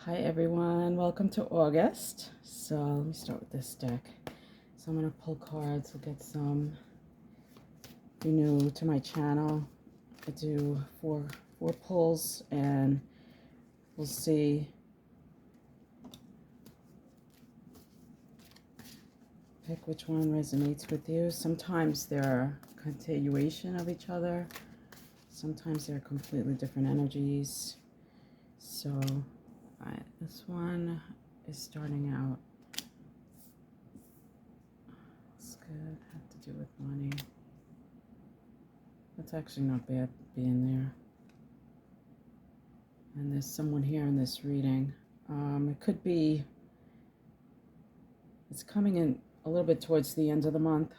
Hi everyone, welcome to August. So let me start with this deck. So I'm going to pull cards, we'll get some. If you're new to my channel, I do four pulls and we'll see. Pick which one resonates with you. Sometimes they're a continuation of each other. Sometimes they're completely different energies. So, alright, this one is starting out. It's good, have to do with money. That's actually not bad being there. And there's someone here in this reading. It could be, it's coming in a little bit towards the end of the month.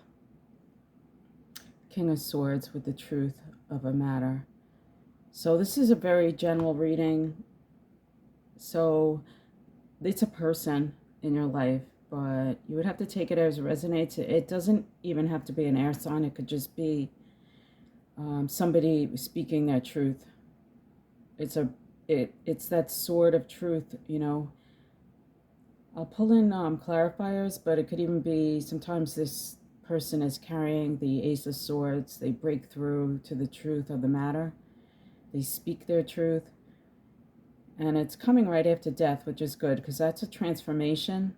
King of Swords with the truth of a matter. So this is a very general reading. So it's a person in your life, but you would have to take it as it resonates. It doesn't even have to be an air sign. It could just be somebody speaking their truth. It's that sword of truth, you know. I'll pull in clarifiers, but it could even be sometimes this person is carrying the Ace of Swords. They break through to the truth of the matter. They speak their truth. And it's coming right after death, which is good because that's a transformation.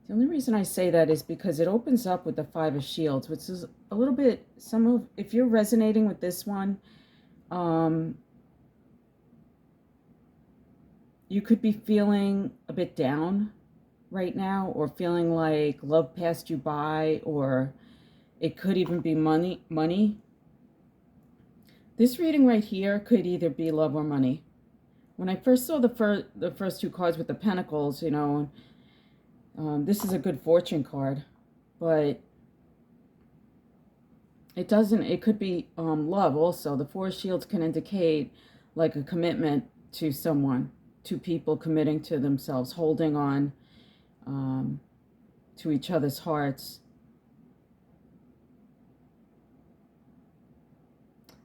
The only reason I say that is because it opens up with the Five of Shields, which is a little bit, if you're resonating with this one, you could be feeling a bit down right now, or feeling like love passed you by, or it could even be money. This reading right here could either be love or money. When I first saw the first two cards with the Pentacles, you know, this is a good fortune card, but it could be love also. The Four of Shields can indicate like a commitment to someone, two people committing to themselves, holding on to each other's hearts.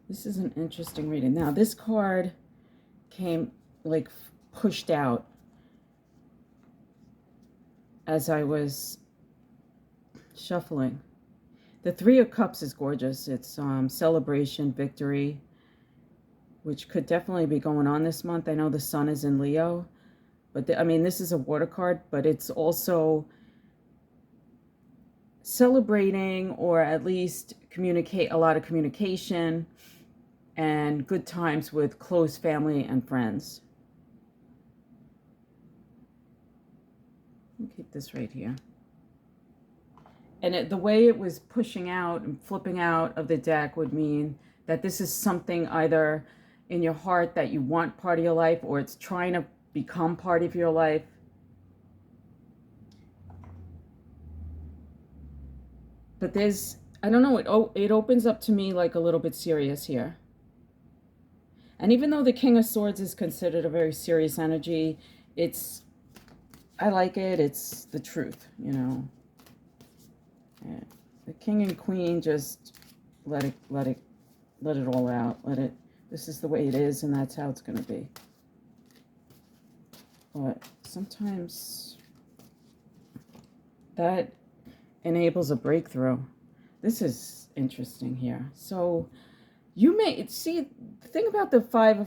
This is an interesting reading. Now, this card came like pushed out as I was shuffling. The Three of Cups is gorgeous. It's celebration, victory, which could definitely be going on this month. I know the sun is in Leo, but I mean, this is a water card, but it's also celebrating, or at least a lot of communication and good times with close family and friends. I'll keep this right here. And the way it was pushing out and flipping out of the deck would mean that this is something either in your heart that you want part of your life, or it's trying to become part of your life. But there's, I don't know, it opens up to me like a little bit serious here. And even though the King of Swords is considered a very serious energy, I like it. It's the truth, you know. Yeah. The King and Queen just let it all out. This is the way it is, and that's how it's going to be. But sometimes that enables a breakthrough. This is interesting here. So you may see, the thing about the Five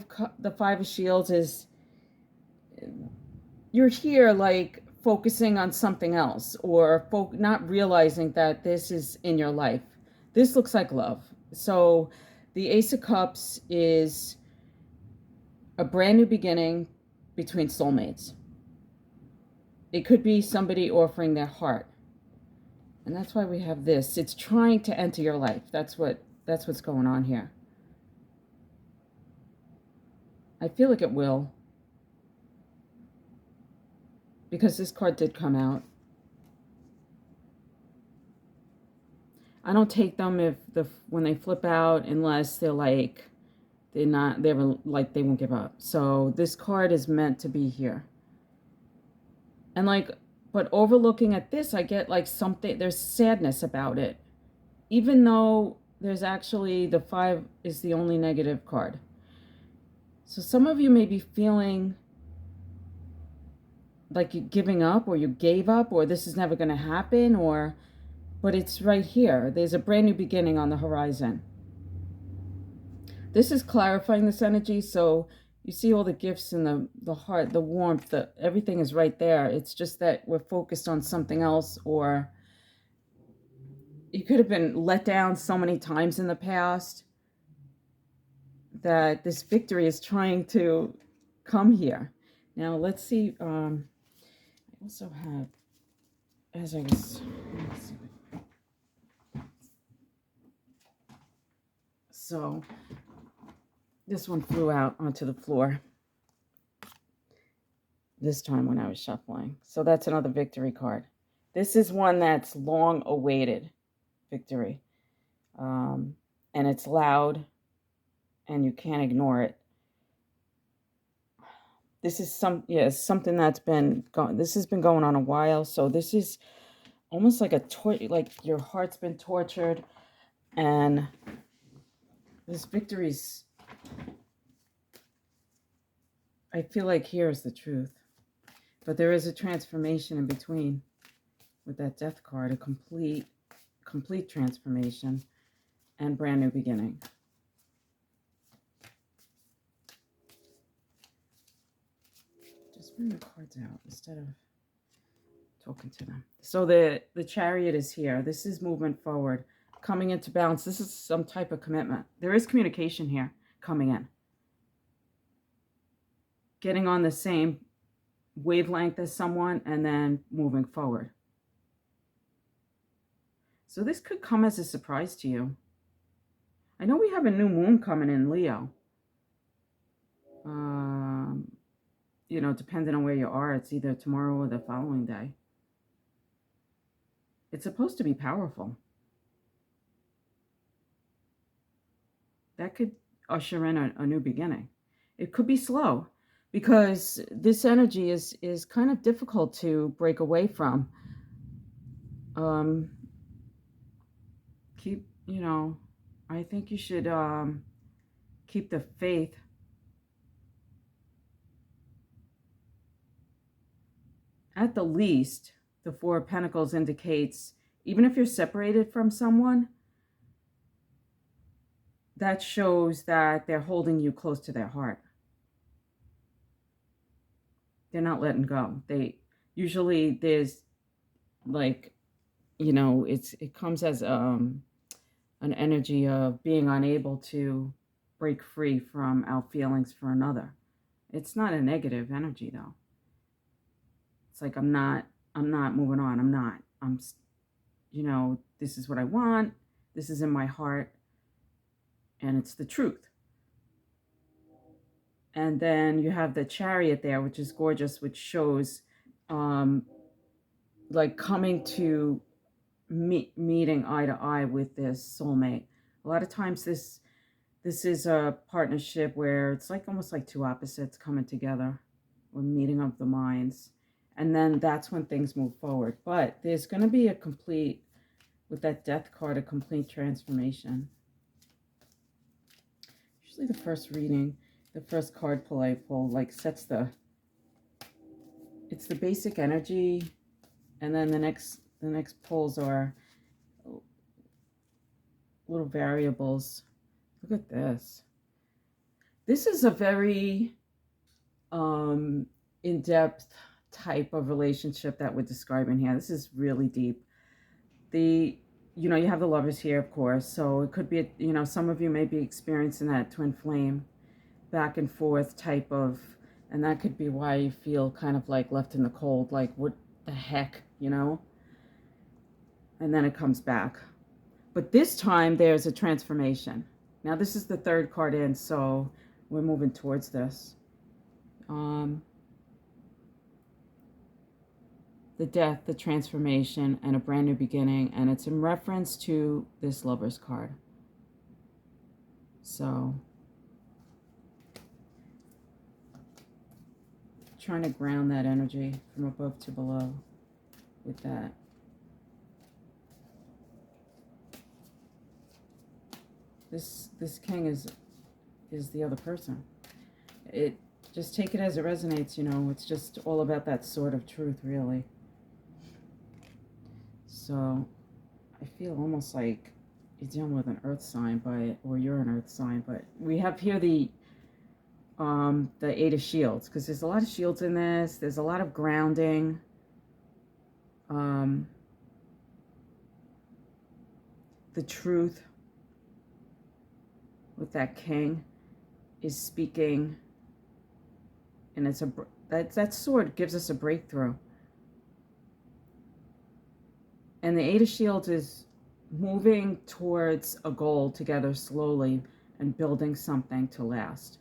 of Shields is you're here like focusing on something else, or not realizing that this is in your life. This looks like love. So the Ace of Cups is a brand new beginning between soulmates. It could be somebody offering their heart. And that's why we have this. It's trying to enter your life. That's what's going on here. I feel like it will, because this card did come out. I don't take them when they flip out unless they're like they won't give up. So this card is meant to be here. And like, but overlooking at this, I get like there's sadness about it. Even though there's actually, the 5 is the only negative card. So some of you may be feeling like you giving up, or you gave up, or this is never going to happen, or, but it's right here. There's a brand new beginning on the horizon. This is clarifying this energy. So you see all the gifts in the heart, the warmth, everything is right there. It's just that we're focused on something else, or you could have been let down so many times in the past that this victory is trying to come here. Now let's see. I also have, as I was, so this one flew out onto the floor this time when I was shuffling. So that's another victory card. This is one that's long awaited victory. And it's loud and you can't ignore it. This is something that's been going, this has been going on a while. So this is almost like like your heart's been tortured, and this victory's, I feel like here is the truth. But there is a transformation in between with that death card, a complete transformation and brand new beginning. Just bring the cards out instead of talking to them. So the Chariot is here. This is movement forward, coming into balance. This is some type of commitment. There is communication here coming in. Getting on the same wavelength as someone and then moving forward. So this could come as a surprise to you. I know we have a new moon coming in Leo. You know, depending on where you are, it's either tomorrow or the following day. It's supposed to be powerful. That could usher in a new beginning. It could be slow because this energy is kind of difficult to break away from. Keep, you know, I think you should keep the faith. At the least, the Four of Pentacles indicates, even if you're separated from someone, that shows that they're holding you close to their heart. They're not letting go. Usually there's like, you know, it comes as an energy of being unable to break free from our feelings for another. It's not a negative energy though. It's like, I'm not moving on. You know, this is what I want. This is in my heart. And it's the truth. And then you have the Chariot there, which is gorgeous, which shows like coming to meeting eye to eye with this soulmate. A lot of times this is a partnership where it's like almost like two opposites coming together, or meeting of the minds. And then that's when things move forward. But there's going to be a complete, with that death card, a complete transformation. Usually the first reading, the first card pull I pull, like sets it's the basic energy. And then the next pulls are little variables. Look at this. This is a very in-depth type of relationship that we're describing here. This is really deep. You know, you have the Lovers here, of course, so it could be, you know, some of you may be experiencing that twin flame back and forth type of, and that could be why you feel kind of like left in the cold, like what the heck, you know? And then it comes back. But this time there's a transformation. Now this is the third card in, so we're moving towards this. The death, the transformation, and a brand new beginning, and it's in reference to this Lover's card. So, trying to ground that energy from above to below with that. This king is the other person. just take it as it resonates, you know. It's just all about that sword of truth, really. So I feel almost like you're dealing with an earth sign, or you're an earth sign, but we have here the Eight of Shields, because there's a lot of shields in this. There's a lot of grounding. The truth with that king is speaking, and it's that sword gives us a breakthrough. And the Eight of Shields is moving towards a goal together slowly and building something to last.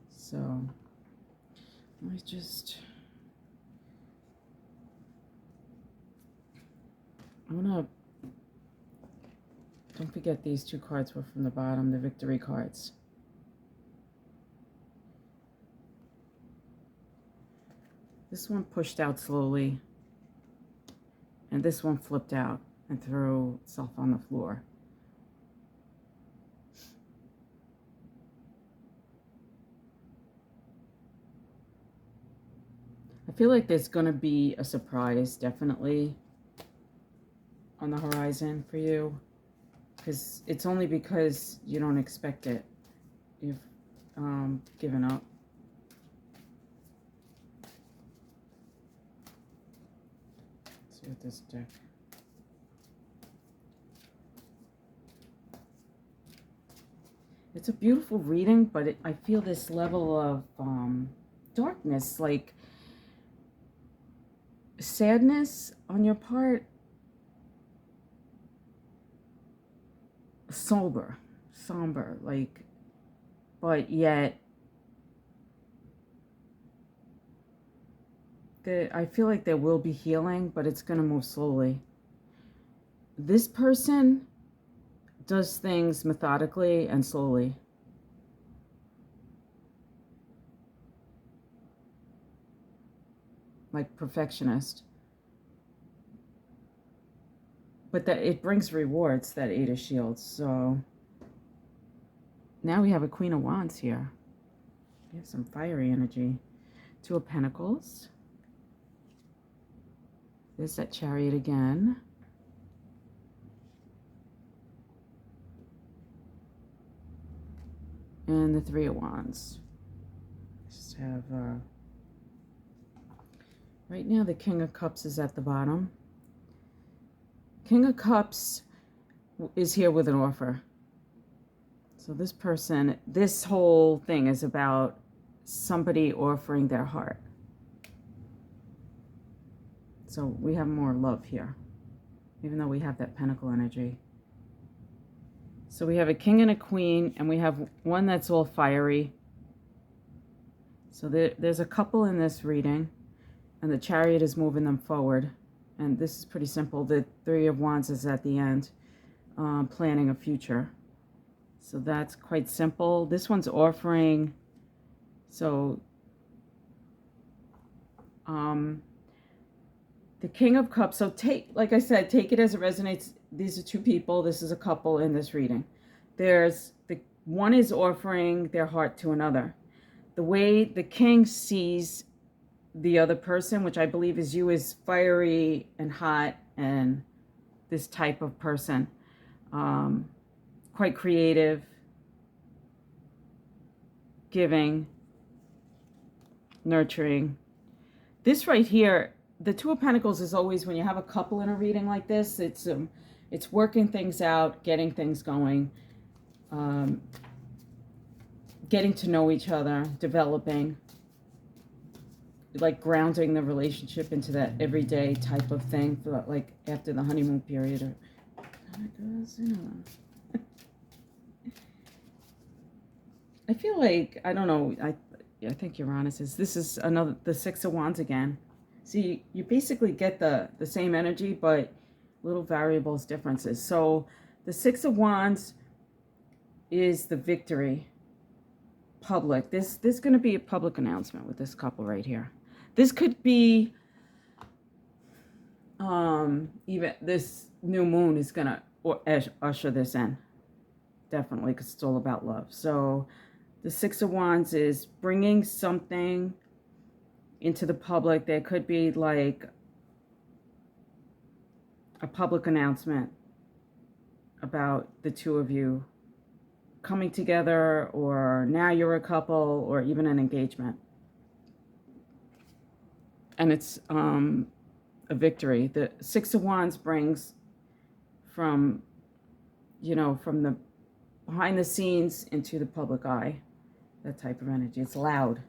So don't forget these two cards were from the bottom, the victory cards. This one pushed out slowly, and this one flipped out and threw itself on the floor. I feel like there's going to be a surprise, definitely, on the horizon for you. Because it's only because you don't expect it. You've given up. Let's see what this deck. It's a beautiful reading, but I feel this level of darkness, like sadness on your part. Somber, like, but yet I feel like there will be healing, but it's going to move slowly. This person does things methodically and slowly. Like perfectionist. But that it brings rewards, that Eight of Shields. So now we have a Queen of Wands here. We have some fiery energy. Two of Pentacles. There's that Chariot again. And the Three of Wands. Just have, right now the King of Cups is at the bottom. King of Cups is here with an offer. So this person, this whole thing is about somebody offering their heart. So we have more love here, even though we have that Pentacle energy. So we have a King and a Queen, and we have one that's all fiery. So there's a couple in this reading, and the Chariot is moving them forward. And this is pretty simple. The Three of Wands is at the end, planning a future. So that's quite simple. This one's offering. So the King of Cups. So like I said, take it as it resonates. These are two people. This is a couple in this reading. One is offering their heart to another. The way the King sees the other person, which I believe is you, is fiery and hot and this type of person. Quite creative, giving, nurturing. This right here, the Two of Pentacles is always, when you have a couple in a reading like this, it's working things out, getting things going, getting to know each other, developing, like grounding the relationship into that everyday type of thing, for like after the honeymoon period, or I feel like, I don't know, I think Uranus is, this is the Six of Wands again. See, you basically get the same energy, but little variables, differences. So the Six of Wands is the victory, public. There's going to be a public announcement with this couple right here. This could be, even this new moon is going to usher this in. definitely, because it's all about love. So the Six of Wands is bringing something into the public. There could be like a public announcement about the two of you coming together, or now you're a couple, or even an engagement. And it's a victory. The Six of Wands brings from, from the behind the scenes into the public eye, that type of energy. It's loud.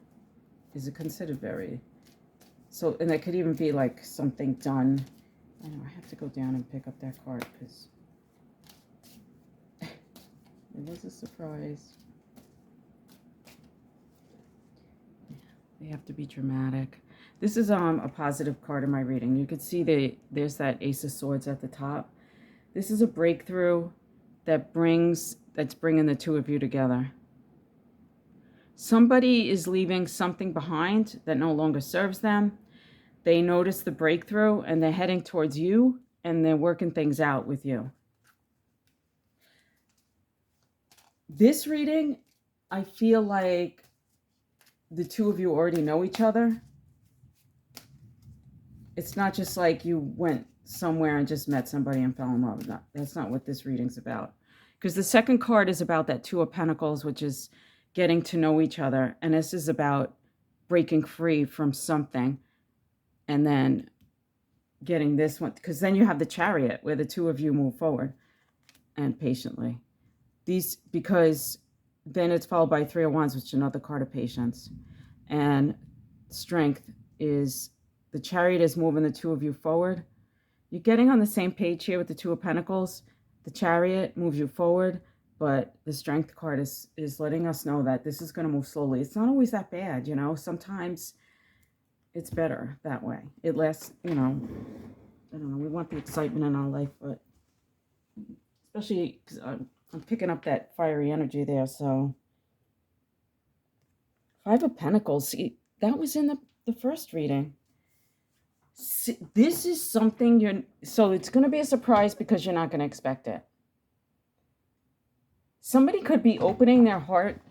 Is it considered very? So, and that could even be like something done. I know I have to go down and pick up that card because it was a surprise. They have to be dramatic. This is a positive card in my reading. You can see there's that Ace of Swords at the top. This is a breakthrough that's bringing the two of you together. Somebody is leaving something behind that no longer serves them. They notice the breakthrough and they're heading towards you, and they're working things out with you. This reading, I feel like the two of you already know each other. It's not just like you went somewhere and just met somebody and fell in love. No, that's not what this reading's about. Because the second card is about that Two of Pentacles, which is getting to know each other. And this is about breaking free from something and then getting this one. Because then you have the Chariot where the two of you move forward and patiently. Because then it's followed by Three of Wands, which is another card of patience. And Strength is the Chariot is moving the two of you forward. You're getting on the same page here with the Two of Pentacles. The Chariot moves you forward, but the Strength card is letting us know that this is going to move slowly. It's not always that bad, Sometimes it's better that way. It lasts, I don't know. We want the excitement in our life, but especially because I'm picking up that fiery energy there. So Five of Pentacles. See, that was in the first reading. See, this is something so it's going to be a surprise because you're not going to expect it. Somebody could be opening their heart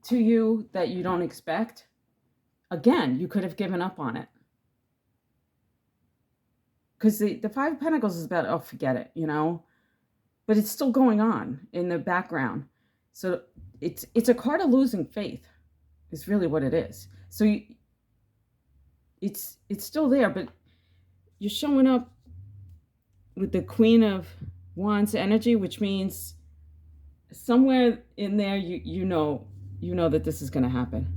to you that you don't expect. Again, you could have given up on it. Because the Five of Pentacles is about, oh, forget it, But it's still going on in the background. So it's a card of losing faith. Is really what it is. So it's still there, but you're showing up with the Queen of Wands energy, which means somewhere in there you know that this is going to happen.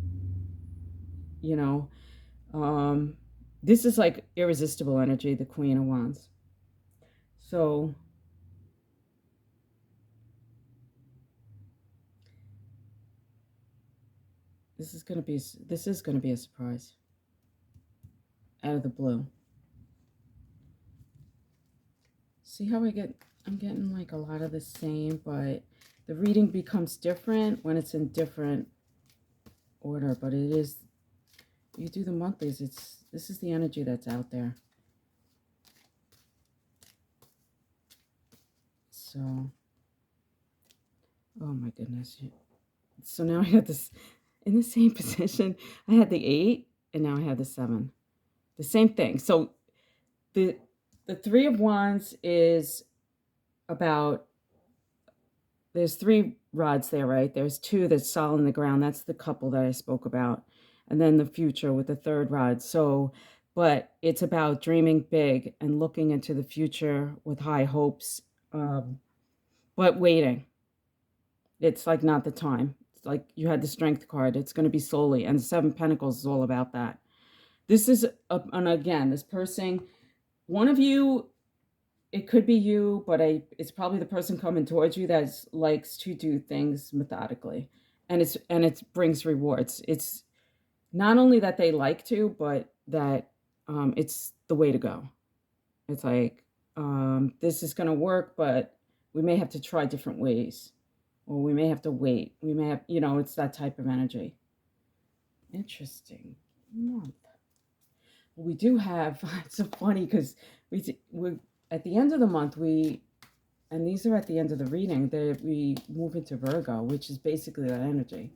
This is like irresistible energy, the Queen of Wands. So this is going to be a surprise out of the blue. See how I'm getting like a lot of the same, but the reading becomes different when it's in different order, but it is, you do the monthlies, this is the energy that's out there. So, oh my goodness. So now I have this, in the same position, I had the 8, and now I have the 7. The same thing. So the Three of Wands is about, there's 3 rods there, right? There's 2 that's solid in the ground. That's the couple that I spoke about. And then the future with the 3rd rod. So, but it's about dreaming big and looking into the future with high hopes, but waiting. It's like not the time. It's like you had the Strength card. It's going to be slowly. And the 7 Pentacles is all about that. This is, and again, this person, one of you, it could be you, but it's probably the person coming towards you that likes to do things methodically, and it brings rewards. It's not only that they like to, but that it's the way to go. It's like, this is going to work, but we may have to try different ways, or we may have to wait. We may have, it's that type of energy. Interesting month. We do have, it's so funny because we're at the end of the month, we And these are at the end of the reading. We move into Virgo, which is basically that energy.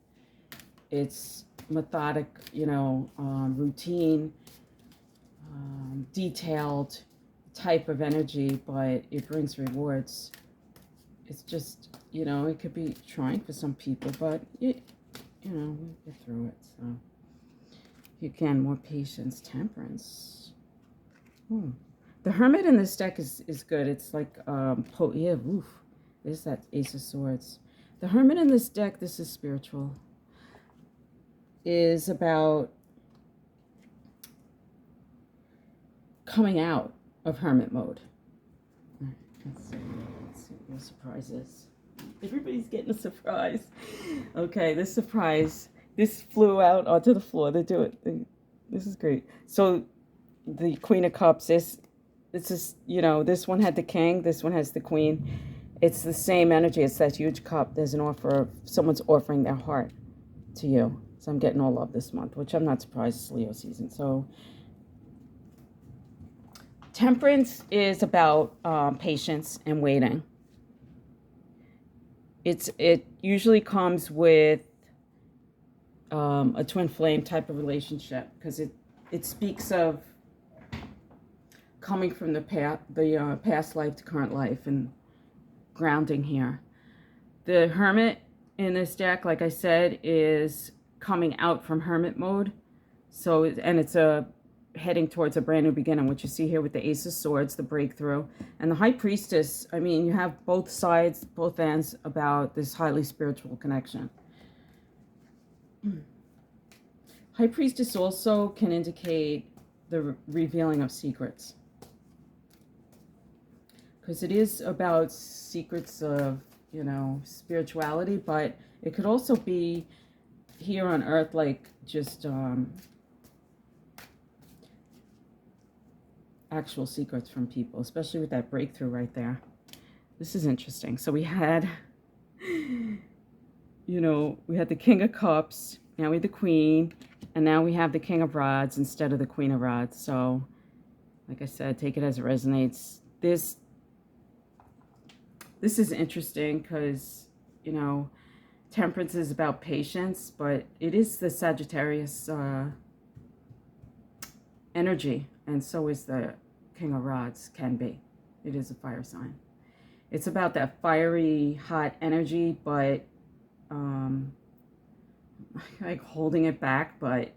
It's methodic, routine, detailed type of energy, but it brings rewards. It's just, it could be trying for some people, but we get through it. So, again, more patience, temperance. The Hermit in this deck is good. It's like, there's that Ace of Swords. The Hermit in this deck, this is spiritual, is about coming out of hermit mode. Let's see what the surprise is. Everybody's getting a surprise. Okay, this surprise, this flew out onto the floor. They do it. This is great. So the Queen of Cups, this is, this one had the King, this one has the Queen. It's the same energy. It's that huge cup. There's an offer of someone's offering their heart to you. So I'm getting all love this month, which I'm not surprised. It's Leo season. So temperance is about patience and waiting. It usually comes with a twin flame type of relationship, because it speaks of coming from the past life to current life and grounding here. The Hermit in this deck, like I said, is coming out from hermit mode. So, and it's heading towards a brand new beginning, which you see here with the Ace of Swords, the breakthrough. And the High Priestess, I mean, you have both sides, both ends about this highly spiritual connection. High Priestess also can indicate the revealing of secrets, because it is about secrets of, spirituality, but it could also be here on Earth, like just actual secrets from people, especially with that breakthrough right there. This is interesting. So we had, we had the King of Cups, now we had the Queen, and now we have the King of Rods instead of the Queen of Rods. So, like I said, take it as it resonates. This is interesting because, temperance is about patience, but it is the Sagittarius energy, and so is the King of Rods, can be. It is a fire sign. It's about that fiery, hot energy, but like holding it back, but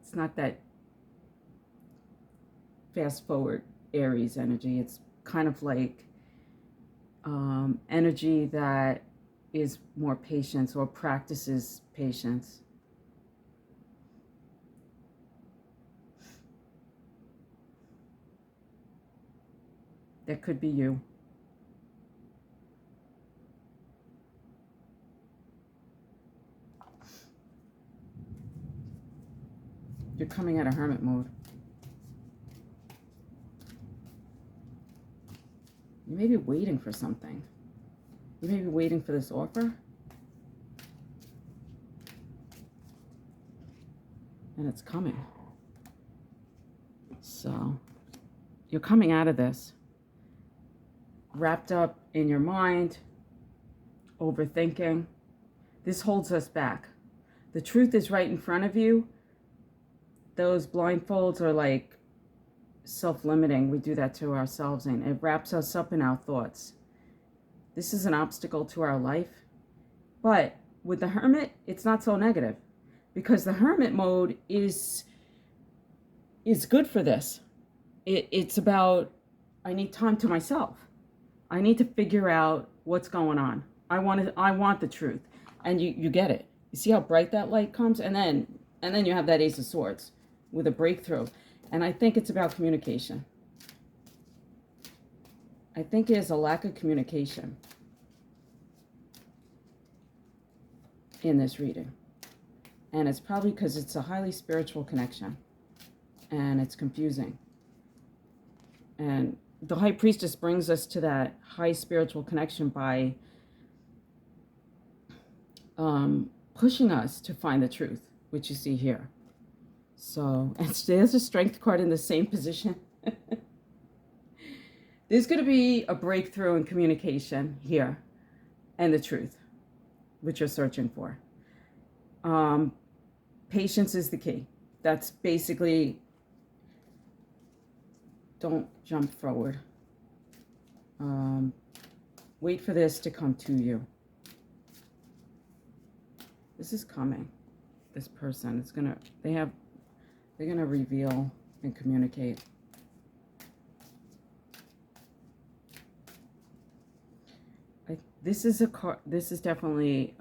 it's not that fast forward Aries energy. It's kind of like energy that is more patience or practices patience. That could be you. You're coming out of hermit mode. You may be waiting for something. You may be waiting for this offer. And it's coming. So, you're coming out of this wrapped up in your mind, overthinking. This holds us back. The truth is right in front of you. Those blindfolds are like self-limiting. We do that to ourselves, and it wraps us up in our thoughts. This is an obstacle to our life. But with the Hermit, it's not so negative, because the hermit mode is good for this. It's about, I need time to myself. I need to figure out what's going on. I want the truth. And you get it. You see how bright that light comes? And then you have that Ace of Swords with a breakthrough. And I think it's about communication. I think there's a lack of communication in this reading. And it's probably because it's a highly spiritual connection. And it's confusing. And the High Priestess brings us to that high spiritual connection by pushing us to find the truth, which you see here. So, and there's a Strength card in the same position. There's going to be a breakthrough in communication here and the truth, which you're searching for. Patience is the key. That's basically, don't jump forward. Wait for this to come to you. This is coming. This person, they're gonna reveal and communicate. This is definitely,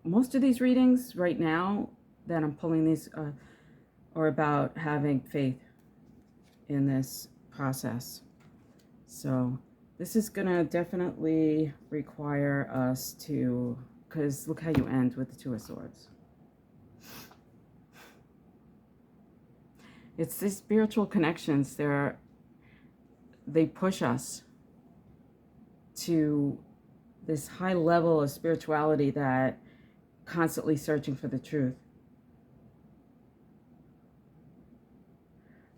most of these readings right now that I'm pulling these are about having faith in this process. So this is gonna definitely require us to, because look how you end with the Two of Swords. It's these spiritual connections. They push us to this high level of spirituality that constantly searching for the truth.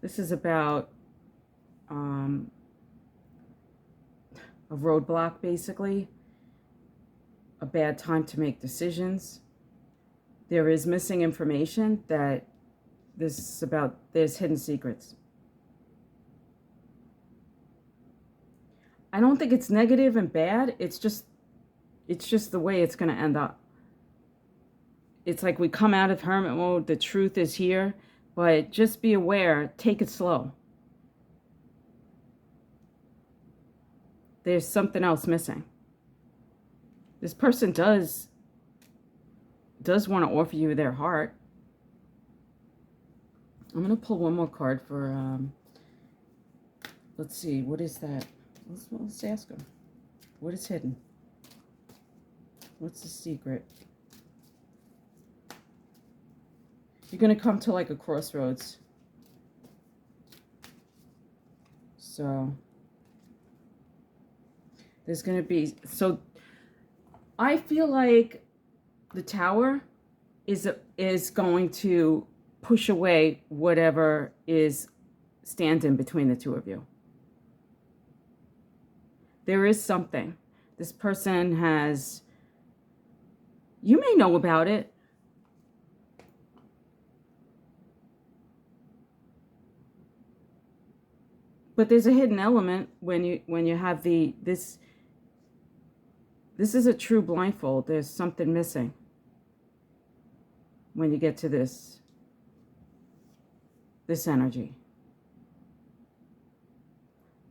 This is about a roadblock, basically, a bad time to make decisions. There is missing information that there's hidden secrets. I don't think it's negative and bad. It's just the way it's going to end up. It's like we come out of hermit mode. The truth is here, but just be aware. Take it slow. There's something else missing. This person does want to offer you their heart. I'm going to pull one more card for, let's see, what is that? Let's ask them. What is hidden? What's the secret? You're going to come to like a crossroads. So there's going to be, so I feel like the Tower is going to push away whatever is standing between the two of you. There is something. This person has, you may know about it. But there's a hidden element when you have this is a true blindfold. There's something missing when you get to this energy.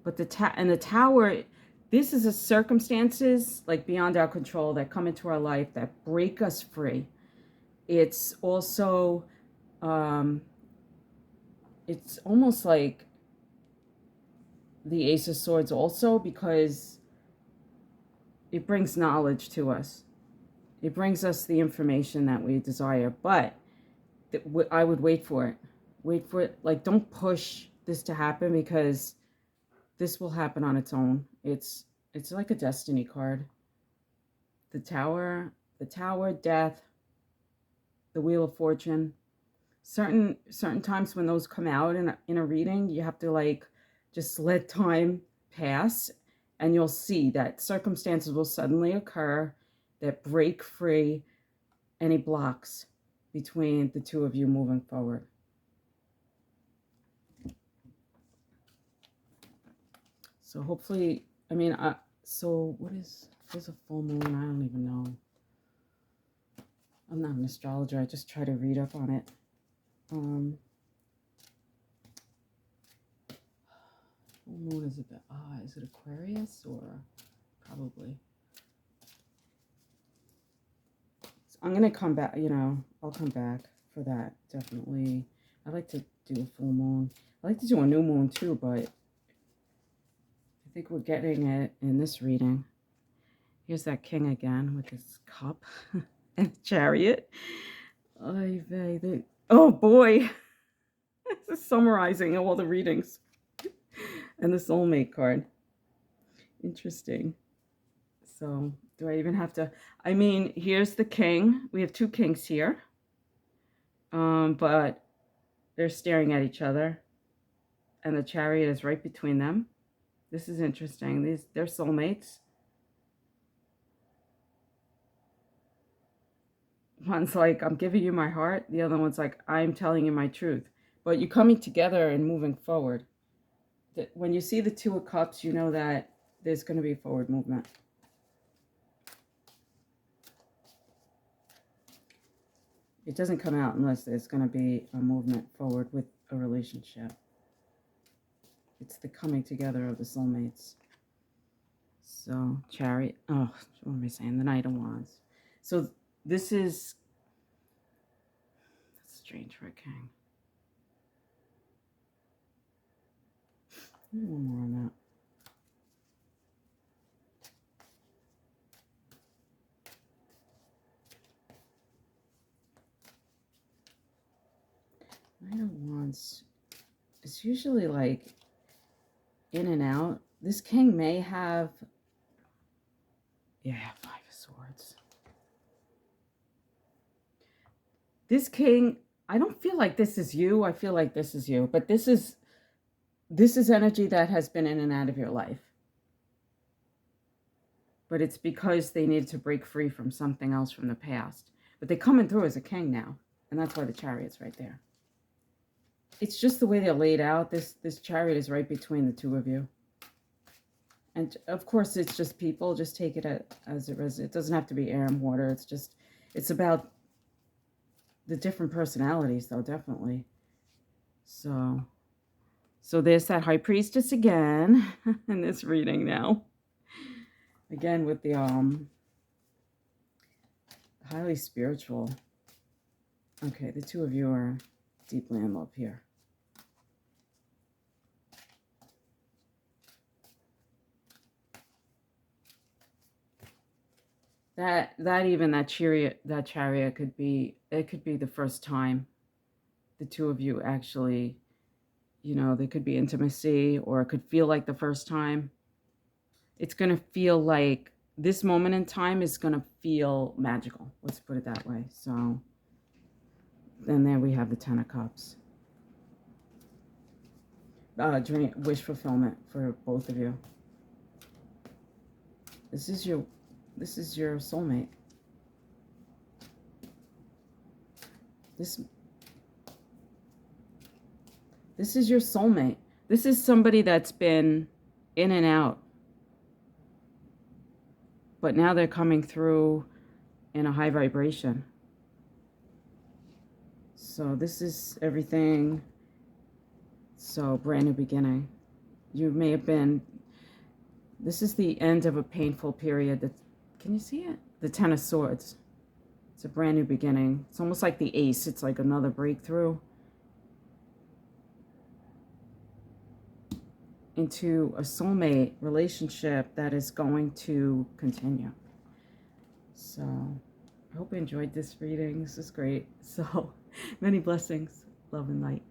But the Tower, this is a circumstances like beyond our control that come into our life that break us free. It's also, it's almost like the Ace of Swords also, because it brings knowledge to us. It brings us the information that we desire, but I would wait for it. Wait for it. Like, don't push this to happen, because this will happen on its own. It's like a destiny card. The Tower, Death, the Wheel of Fortune. Certain times when those come out in a reading, you have to like just let time pass, and you'll see that circumstances will suddenly occur that break free any blocks between the two of you moving forward. So hopefully, I mean, so there's a full moon? I don't even know. I'm not an astrologer. I just try to read up on it. Full moon is is it Aquarius or probably? So I'm gonna come back. I'll come back for that definitely. I like to do a full moon. I like to do a new moon too, but I think we're getting it in this reading. Here's that king again with his cup and chariot. Oh boy, this is summarizing all the readings. And the soulmate card. Interesting. So do I even have to? I mean, here's the king. We have two kings here. But they're staring at each other. And the chariot is right between them. This is interesting. They're soulmates. One's like, I'm giving you my heart. The other one's like, I'm telling you my truth. But you're coming together and moving forward. When you see the Two of Cups, you know that there's going to be forward movement. It doesn't come out unless there's going to be a movement forward with a relationship. It's the coming together of the soulmates. So, Chariot. Oh, what am I saying? The Knight of Wands. So, this is... That's strange for a king. One more on that. Knight of Wands. It's usually like in and out. This king may have... Yeah, Five of Swords. This king, I don't feel like this is you. I feel like this is you. But this is energy that has been in and out of your life. But it's because they needed to break free from something else from the past. But they're coming through as a king now. And that's why the Chariot's right there. It's just the way they're laid out. This Chariot is right between the two of you. And of course, it's just people. Just take it as it is. It doesn't have to be air and water. It's about the different personalities, though, definitely. So there's that High Priestess again in this reading now. Again with the highly spiritual. Okay, the two of you are deeply in love here. That chariot could be, it could be the first time the two of you actually, you know, there could be intimacy, or it could feel like the first time. It's going to feel like this moment in time is going to feel magical. Let's put it that way. So then there we have the Ten of Cups. Dream, wish fulfillment for both of you. This is your soulmate. This is your soulmate. This is somebody that's been in and out. But now they're coming through in a high vibration. So this is everything. So brand new beginning. You may have been, this is the end of a painful period. Can you see it? The Ten of Swords. It's a brand new beginning. It's almost like the Ace. It's like another breakthrough into a soulmate relationship that is going to continue. So I hope you enjoyed this reading. This is great. So many blessings, love and light.